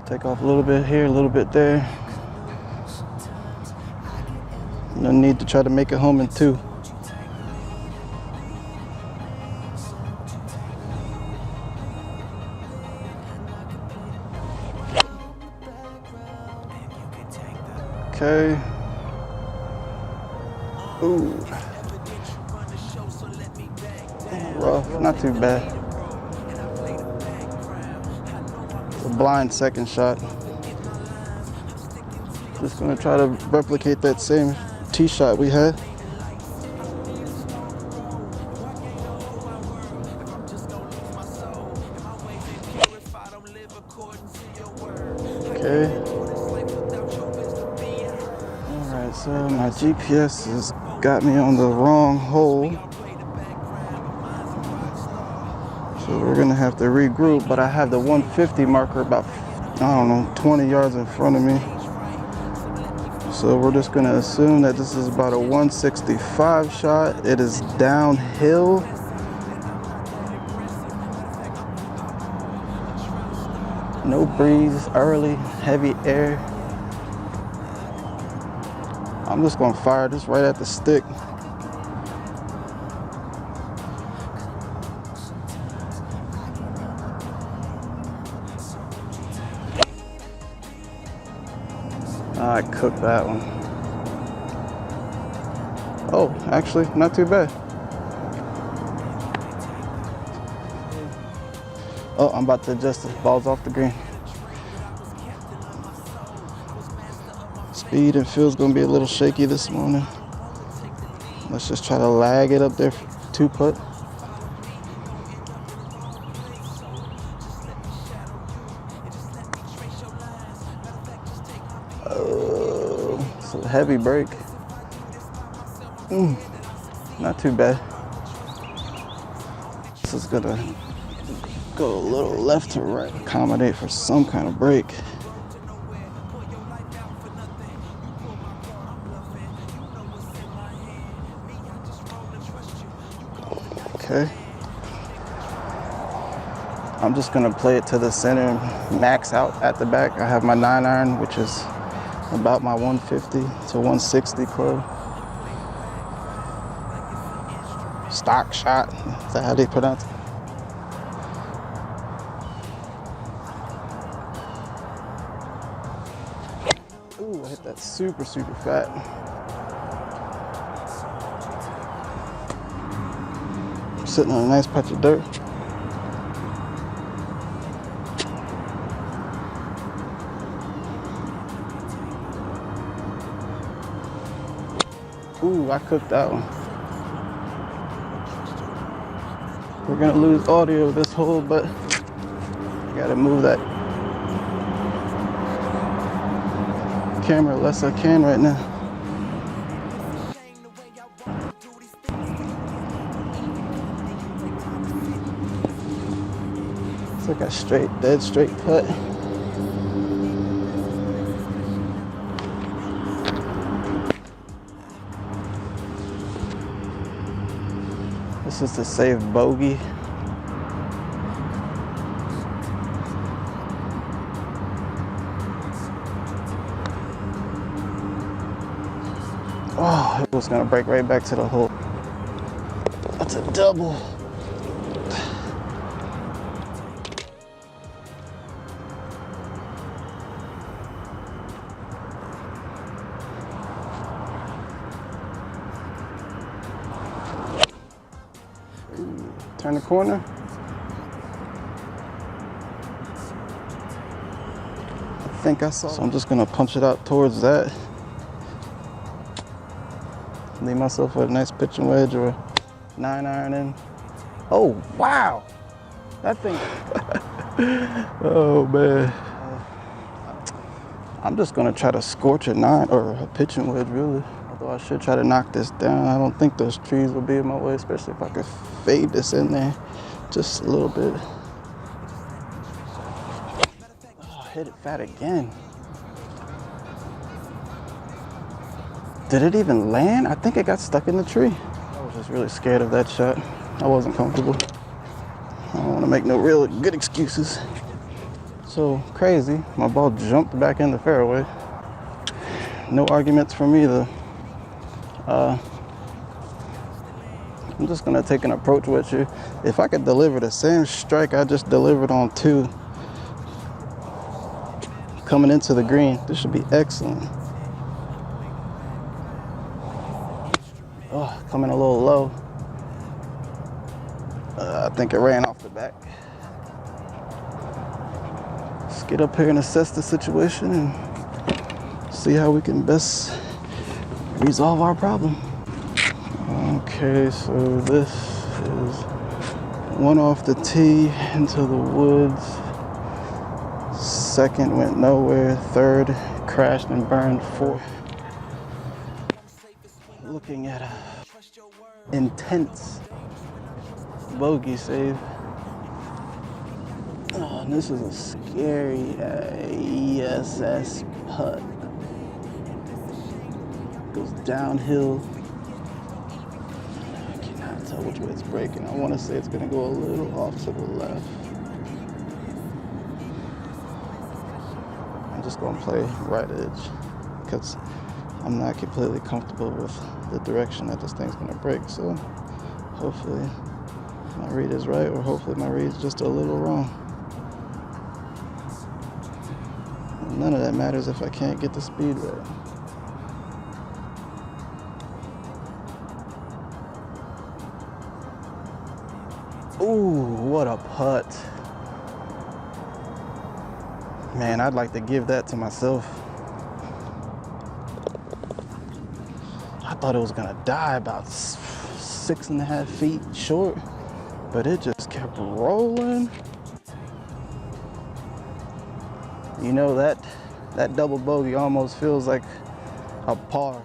Take off a little bit here, a little bit there. No need to try to make it home in two. Okay. Ooh. Rough, not too bad. A blind second shot. Just gonna try to replicate that same tee shot we had. Okay. Alright, so my GPS has got me on the wrong hole. So we're gonna have to regroup, but I have the 150 marker about, I don't know, 20 yards in front of me. So we're just gonna assume that this is about a 165 shot. It is downhill. No breeze, early, heavy air. I'm just gonna fire this right at the stick. I cooked that one. Oh, actually, not too bad. Oh, I'm about to adjust the balls off the green. Speed and feel's gonna be a little shaky this morning. Let's just try to lag it up there for 2-putt. It's a heavy break. Not too bad. This is gonna go a little left to right, accommodate for some kind of break. Okay. I'm just gonna play it to the center and max out at the back. I have my 9-iron, which is about my 150 to 160 club. Stock shot, is that how they pronounce it? Ooh, I hit that super fat. I'm sitting on a nice patch of dirt. Ooh, I cooked that one. We're gonna lose audio of this hole, but I gotta move that camera less I can right now. It's like a straight, dead straight putt. This is to save bogey. Oh, it was gonna break right back to the hole. That's a double. Turn the corner. I think I saw. So I'm just gonna punch it out towards that. Leave myself with a nice pitching wedge or a 9-iron in. Oh, wow. That thing. Oh, man. I'm just gonna try to scorch a 9 or a pitching wedge, really. Although I should try to knock this down. I don't think those trees will be in my way, especially if I could fade this in there just a little bit. Oh, hit it fat again. Did it even land? I think it got stuck in the tree. I was just really scared of that shot. I wasn't comfortable. I don't want to make no real good excuses. so crazy. My ball jumped back in the fairway. No arguments from either. I'm just gonna take an approach with you. If I could deliver the same strike I just delivered on 2 coming into the green, this should be excellent. Oh, coming a little low. I think it ran off the back. Let's get up here and assess the situation and see how we can best resolve our problem. Okay, so this is 1 off the tee into the woods. 2nd went nowhere. 3rd crashed and burned. 4th. Looking at a intense bogey save. Oh, and this is a scary ESS putt. Goes downhill. I cannot tell which way it's breaking. I want to say it's going to go a little off to the left. I'm just going to play right edge because I'm not completely comfortable with the direction that this thing's going to break. So hopefully my read is right, or hopefully my read is just a little wrong. And none of that matters if I can't get the speed right. Ooh, what a putt. Man, I'd like to give that to myself. I thought it was gonna die about 6.5 feet short, but it just kept rolling. You know, that double bogey almost feels like a par.